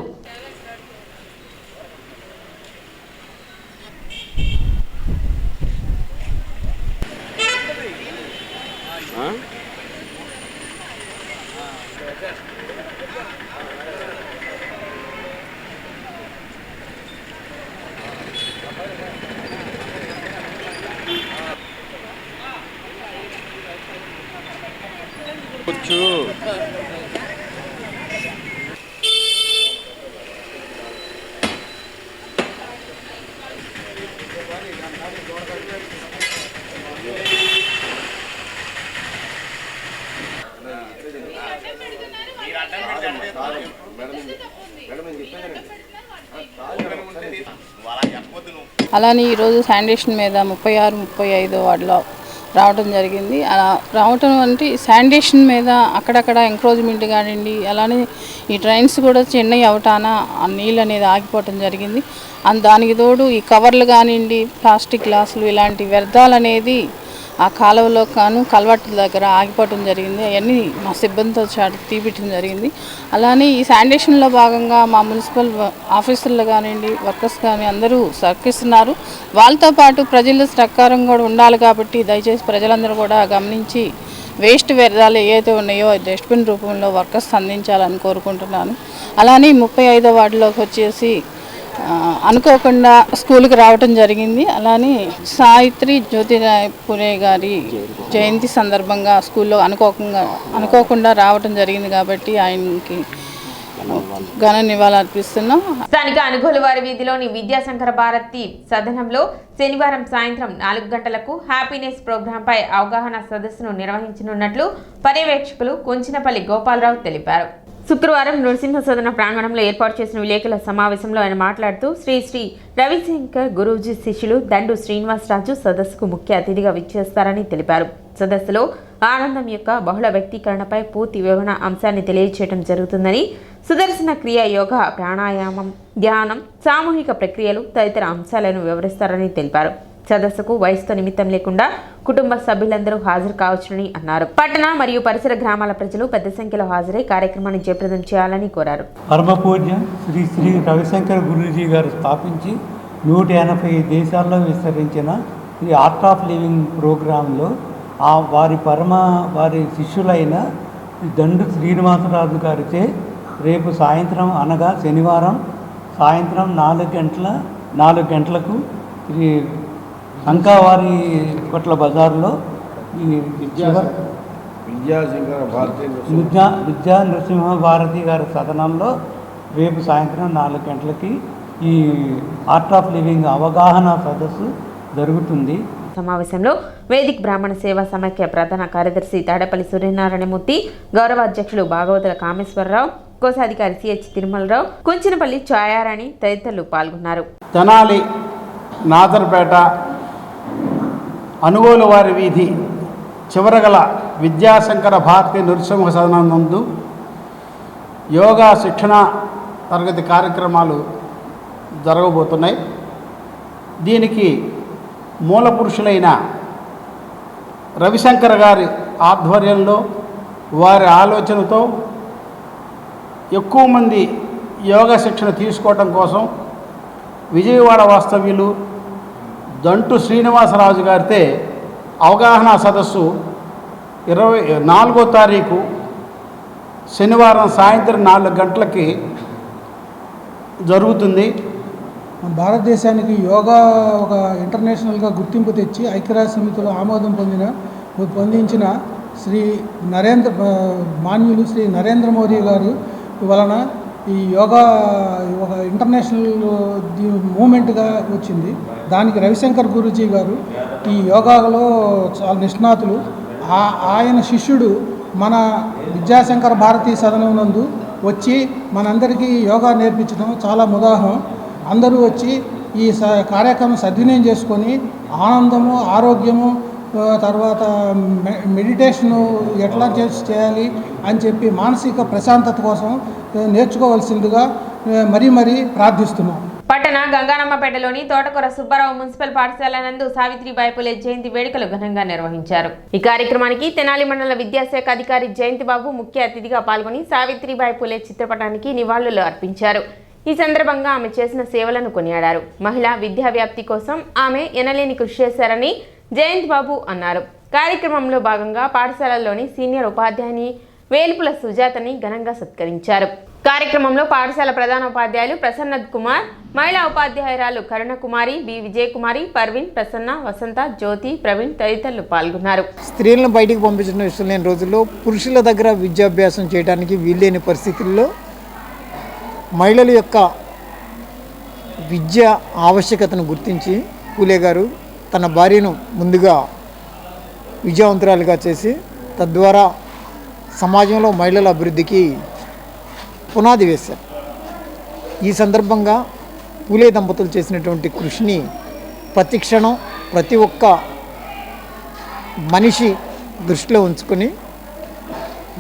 అలానే ఈరోజు శానిటేషన్ మీద 36, 35 వార్డులో రావడం జరిగింది. అలా రావటం అంటే శానిటేషన్ మీద అక్కడక్కడ ఎంక్రోచ్మెంట్ కానివ్వండి, అలానే ఈ ట్రైన్స్ కూడా చెన్నై అవటాన ఆ నీళ్ళు అనేది ఆగిపోవటం జరిగింది. దానికి తోడు ఈ కవర్లు కానివ్వండి, ప్లాస్టిక్ గ్లాసులు ఇలాంటి వ్యర్థాలు అనేది ఆ కాలువలో కల్వర్టుల దగ్గర ఆగిపోవడం జరిగింది. అవన్నీ మా సిబ్బందితో తీపిట్టడం జరిగింది. అలానే ఈ శానిటేషన్లో భాగంగా మా మున్సిపల్ ఆఫీసర్లు కానివ్వండి, వర్కర్స్ కానీ అందరూ సహకరిస్తున్నారు. వాళ్ళతో పాటు ప్రజల సహకారం కూడా ఉండాలి. కాబట్టి దయచేసి ప్రజలందరూ కూడా గమనించి వేస్ట్ వ్యర్థాలు ఏవైతే ఉన్నాయో డస్ట్బిన్ రూపంలో వర్కర్స్ అందించాలని కోరుకుంటున్నాను. అలానే 35వ వార్డులోకి వచ్చేసి అనుకోకుండా స్కూల్కి రావటం జరిగింది. అలానే సావిత్రి జ్యోతిరావు గారి జయంతి సందర్భంగా స్కూల్లో అనుకోకుండా రావటం జరిగింది. కాబట్టి ఆయనకి ఘన నివాళులు అర్పిస్తున్నాం. స్థానిక అనుగోలువారి వీధిలోని విద్యాశంకర భారతి సదనంలో శనివారం సాయంత్రం 4 గంటలకు హ్యాపీనెస్ ప్రోగ్రాంపై అవగాహన సదస్సును నిర్వహించనున్నట్లు పర్యవేక్షకులు కొంచినపల్లి గోపాలరావు తెలిపారు. శుక్రవారం నృసింహ సదన ప్రాంగణంలో ఏర్పాటు చేసిన విలేకరుల సమావేశంలో ఆయన మాట్లాడుతూ శ్రీ రవిశంకర్ గురూజీ శిష్యులు దండు శ్రీనివాసరాజు సదస్సుకు ముఖ్య అతిథిగా విచ్చేస్తారని తెలిపారు. సదస్సులో ఆనందం యొక్క బహుళ వ్యక్తీకరణపై పూర్తి వివరణ అంశాన్ని తెలియజేయడం జరుగుతుందని, సుదర్శన క్రియ, యోగా, ప్రాణాయామం, ధ్యానం, సామూహిక ప్రక్రియలు తదితర అంశాలను వివరిస్తారని తెలిపారు. సదస్సుకు వయసుతో నిమిత్తం లేకుండా కుటుంబ సభ్యులందరూ హాజరు కావచ్చునని అన్నారు. పట్టణ మరియు పరిసర గ్రామాల ప్రజలు పెద్ద సంఖ్యలో హాజరై కార్యక్రమాన్ని జయప్రదం చేయాలని కోరారు. పరమపూజ్య శ్రీ రవిశంకర్ గురూజీ గారు స్థాపించి 180 దేశాల్లో విస్తరించిన ఈ ఆర్ట్ ఆఫ్ లివింగ్ ప్రోగ్రాంలో వారి శిష్యులైన దండు శ్రీనివాసరాజు గారిచే రేపు సాయంత్రం అనగా శనివారం సాయంత్రం 4 గంటలకు ఈ అంకావారి కొట్ల బజార్లో ఈ విద్యా నృసింహ భారతి గారి సదనంలో రేపు సాయంత్రం 4 గంటలకి ఈ ఆర్ట్ ఆఫ్ లివింగ్ అవగాహన సదస్సు జరుగుతుంది. సమావేశంలో వేదిక్ బ్రాహ్మణ సేవా సమైక్య ప్రధాన కార్యదర్శి తాడపల్లి సూర్యనారాయణమూర్తి, గౌరవ అధ్యక్షులు భాగవతుల కామేశ్వరరావు, కోశాధికారి సిహెచ్ తిరుమలరావు, కుంచినపల్లి ఛాయారాణి తదితరులు పాల్గొన్నారు. తెనాలి, నాదర్పేట, అనుగోలు వారి వీధి చివరగల విద్యాశంకర భారతి నృసింహ సదనం నందు యోగా శిక్షణ తరగతి కార్యక్రమాలు జరగబోతున్నాయి. దీనికి మూల పురుషులైన రవిశంకర్ గారి ఆధ్వర్యంలో వారి ఆలోచనతో ఎక్కువ మంది యోగా శిక్షణ తీసుకోవడం కోసం విజయవాడ వాస్తవ్యులు దంటు శ్రీనివాసరాజు గారితో అవగాహన సదస్సు 24వ తారీఖు శనివారం సాయంత్రం 4 గంటలకి జరుగుతుంది. భారతదేశానికి యోగా ఒక ఇంటర్నేషనల్గా గుర్తింపు తెచ్చి ఐక్యరాజ్య సమితిలో ఆమోదం పొందించిన మాన్యులు శ్రీ నరేంద్ర మోదీ గారు వలన ఈ యోగా ఒక ఇంటర్నేషనల్ మూమెంట్గా వచ్చింది. దానికి రవిశంకర్ గురూజీ గారు ఈ యోగాలో చాలా నిష్ణాతులు. ఆయన శిష్యుడు మన విద్యాశంకర భారతీ సదనం నందు వచ్చి మనందరికీ యోగా నేర్పించడం చాలా ముదాహం. అందరూ వచ్చి ఈ కార్యక్రమం సద్వినియోగం చేసుకొని ఆనందము, ఆరోగ్యము, తర్వాత మెడిటేషను ఎట్లా చేయాలి అని చెప్పి మానసిక ప్రశాంతత కోసం నేర్చుకోవాల్సిందిగా మరీ ప్రార్థిస్తున్నాం. పట్టణ గంగానమ్మపేటలోని తోటకూర సుబ్బారావు మున్సిపల్ పాఠశాల నందు సావిత్రిబాయి పులే జయంతి వేడుకలు ఘనంగా నిర్వహించారు. ఈ కార్యక్రమానికి తెనాలి మండల విద్యాశాఖ అధికారి జయంతి బాబు ముఖ్య అతిథిగా పాల్గొని సావిత్రిబాయి పులే చిత్రపటానికి నివాళులు అర్పించారు. ఈ సందర్భంగా ఆమె చేసిన సేవలను కొనియాడారు. మహిళా విద్యా వ్యాప్తి కోసం ఆమె ఎనలేని కృషి చేశారని జయంతి బాబు అన్నారు. కార్యక్రమంలో భాగంగా పాఠశాలలోని సీనియర్ ఉపాధ్యాయుని వేలుపుల సుజాతని ఘనంగా సత్కరించారు. కార్యక్రమంలో పాఠశాల ప్రధానోపాధ్యాయులు ప్రసన్నత్ కుమార్, మహిళా ఉపాధ్యాయురాలు కరుణకుమారి, బి విజయకుమారి, పర్వీన్, ప్రసన్న, వసంత, జ్యోతి, ప్రవీణ్ తదితరులు పాల్గొన్నారు. స్త్రీలను బయటికి పంపించడం ఇష్టం లేని రోజుల్లో పురుషుల దగ్గర విద్యాభ్యాసం చేయడానికి వీల్లేని పరిస్థితుల్లో మహిళల యొక్క విద్య ఆవశ్యకతను గుర్తించి పూలే గారు తన భార్యను ముందుగా విజయవంతురాలుగా చేసి తద్వారా సమాజంలో మహిళల అభివృద్ధికి పునాది వేశారు. ఈ సందర్భంగా పూలే దంపతులు చేసినటువంటి కృషిని ప్రతి క్షణం ప్రతి ఒక్క మనిషి దృష్టిలో ఉంచుకొని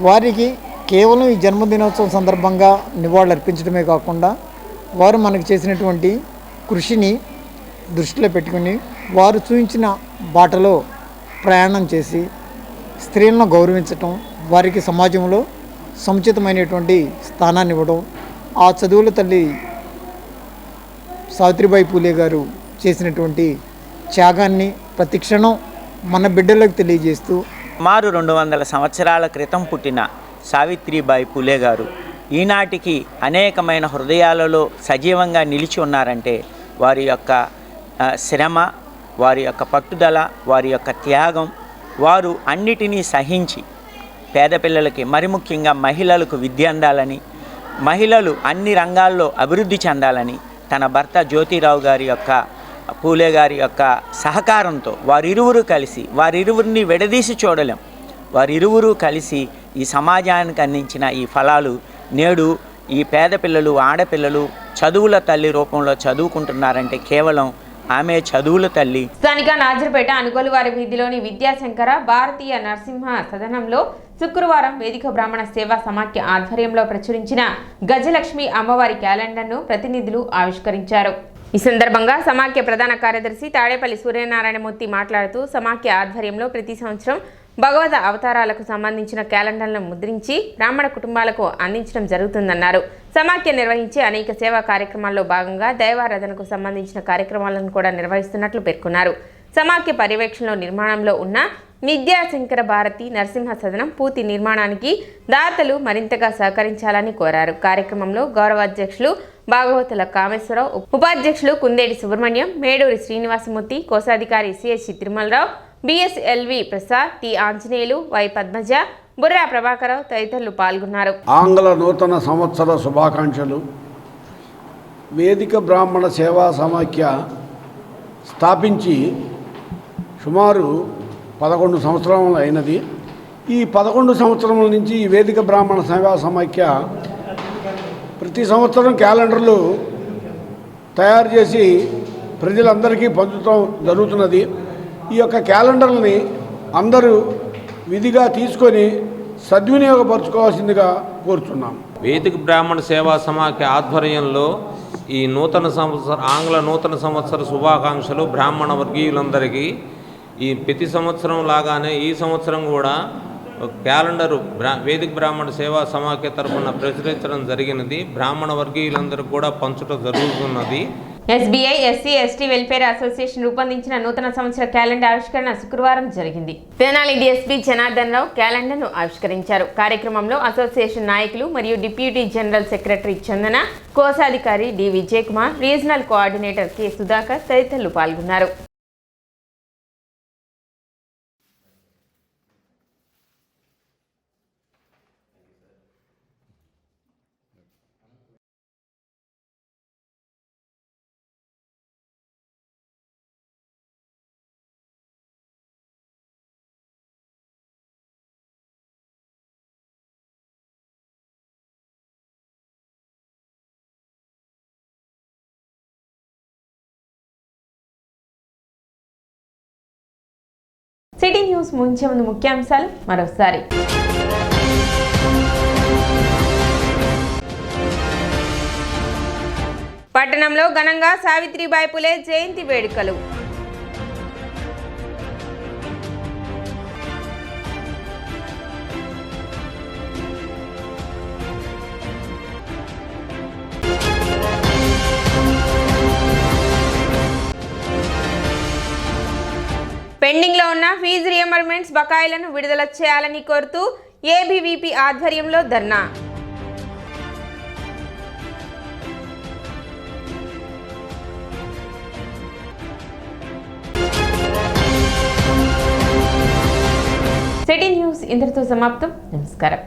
వారికి కేవలం ఈ జన్మదినోత్సవం సందర్భంగా నివాళులు అర్పించడమే కాకుండా వారు మనకు చేసినటువంటి కృషిని దృష్టిలో పెట్టుకుని వారు చూపించిన బాటలో ప్రయాణం చేసి స్త్రీలను గౌరవించటం, వారికి సమాజంలో సముచితమైనటువంటి స్థానాన్ని ఇవ్వడం, ఆ చదువుల తల్లి సావిత్రిబాయి పూలే గారు చేసినటువంటి త్యాగాన్ని ప్రతిక్షణం మన బిడ్డలకు తెలియజేస్తూ సుమారు 200 సంవత్సరాల క్రితం పుట్టిన సావిత్రిబాయి పూలే గారు ఈనాటికి అనేకమైన హృదయాలలో సజీవంగా నిలిచి ఉన్నారంటే వారి యొక్క శ్రమ, వారి యొక్క పట్టుదల, వారి యొక్క త్యాగం, వారు అన్నిటినీ సహించి పేద పిల్లలకి, మరి ముఖ్యంగా మహిళలకు విద్య అందాలని, మహిళలు అన్ని రంగాల్లో అభివృద్ధి చెందాలని తన భర్త జ్యోతిరావు గారి యొక్క పూలే గారి యొక్క సహకారంతో వారిరువురు కలిసి, వారిరువురిని విడదీసి చూడలేం, వారిరువురు కలిసి ఈ సమాజానికి అందించిన ఈ ఫలాలు నేడు ఈ పేద పిల్లలు, ఆడపిల్లలు చదువుల తల్లి రూపంలో చదువుకుంటున్నారంటే కేవలం ఆమె చదువుల తల్లి. స్థానిక నాజర్పేట అనుగోలువారి వీధిలోని విద్యాశంకర భారతీయ నరసింహ సదనంలో శుక్రవారం వేదిక బ్రాహ్మణ సేవా సమాఖ్య ఆధ్వర్యంలో ప్రచురించిన గజలక్ష్మి అమ్మవారి క్యాలెండర్ను ప్రతినిధులు ఆవిష్కరించారు. ఈ సందర్భంగా సమాఖ్య ప్రధాన కార్యదర్శి తాడేపల్లి సూర్యనారాయణమూర్తి మాట్లాడుతూ సమాఖ్య ఆధ్వర్యంలో ప్రతి సంవత్సరం భగవద్ అవతారాలకు సంబంధించిన క్యాలెండర్లను ముద్రించి బ్రాహ్మణ కుటుంబాలకు అందించడం జరుగుతుందన్నారు. సమాఖ్య నిర్వహించే అనేక సేవా కార్యక్రమాల్లో భాగంగా దైవారాధనకు సంబంధించిన కార్యక్రమాలను కూడా నిర్వహిస్తున్నట్లు పేర్కొన్నారు. సమాఖ్య పర్యవేక్షణలో నిర్మాణంలో ఉన్న విద్యాశంకర భారతి నరసింహ సదనం పూర్తి నిర్మాణానికి దాతలు మరింతగా సహకరించాలని కోరారు. కార్యక్రమంలో గౌరవ అధ్యక్షులు భాగవతుల కామేశ్వరరావు, ఉపాధ్యక్షులు కుందేటి సుబ్రహ్మణ్యం, మేడూరి శ్రీనివాసమూర్తి, కోశాధికారి CH Tirumalarao, BSLV Prasad, T Anjaneyulu, Y Padmaja, Burra Prabhakararao తదితరులు పాల్గొన్నారు. ఆంగ్ల నూతన సంవత్సర శుభాకాంక్షలు. వేదిక బ్రాహ్మణ సేవా సమాఖ్య స్థాపించి సుమారు 11 సంవత్సరాలు అయినది. ఈ 11 సంవత్సరముల నుంచి ఈ వేదిక బ్రాహ్మణ సేవా సమాఖ్య ప్రతి సంవత్సరం క్యాలెండర్లు తయారు చేసి ప్రజలందరికీ పంచడం జరుగుతున్నది. ఈ యొక్క క్యాలెండర్ని అందరూ విధిగా తీసుకొని సద్వినియోగపరచుకోవాల్సిందిగా కోరుతున్నాం. వేదిక బ్రాహ్మణ సేవా సమాఖ్య ఆధ్వర్యంలో ఈ ఆంగ్ల నూతన సంవత్సర శుభాకాంక్షలు బ్రాహ్మణ వర్గీయులందరికీ. ఈ ప్రతి సంవత్సరం లాగానే ఈ సంవత్సరం కూడా క్యాలెండరు వేదిక బ్రాహ్మణ సేవా సమాఖ్య తరఫున ప్రచురించడం జరిగినది. బ్రాహ్మణ వర్గీయులందరికీ కూడా పంచడం జరుగుతున్నది. SBI SC ST welfare association రూపొందించిన నూతన సంవత్సర క్యాలెండర్ ఆవిష్కరణ శుక్రవారం జరిగింది. తెనాలి డిఎస్పీ జనార్దన్ రావు క్యాలెండర్ను ఆవిష్కరించారు. కార్యక్రమంలో అసోసియేషన్ నాయకులు మరియు డిప్యూటీ జనరల్ సెక్రటరీ చందన, కోశాధికారి D Vijay Kumar, regional coordinator K Sudhakar తదితరులు పాల్గొన్నారు. సిటీ న్యూస్ ముంచే ముందు ముఖ్యాంశాలు మరోసారి. పట్టణంలో ఘనంగా సావిత్రిబాయి పూలే జయంతి వేడుకలు. పెండింగ్లో ఉన్న ఫీజు రియంబర్స్మెంట్స్ బకాయిలను విడుదల చేయాలని కోరుతూ ఏబీవీపీ ఆధ్వర్యంలో ధర్నా. సిటీ న్యూస్ ఇంతటితో సమాప్తం. నమస్కారం.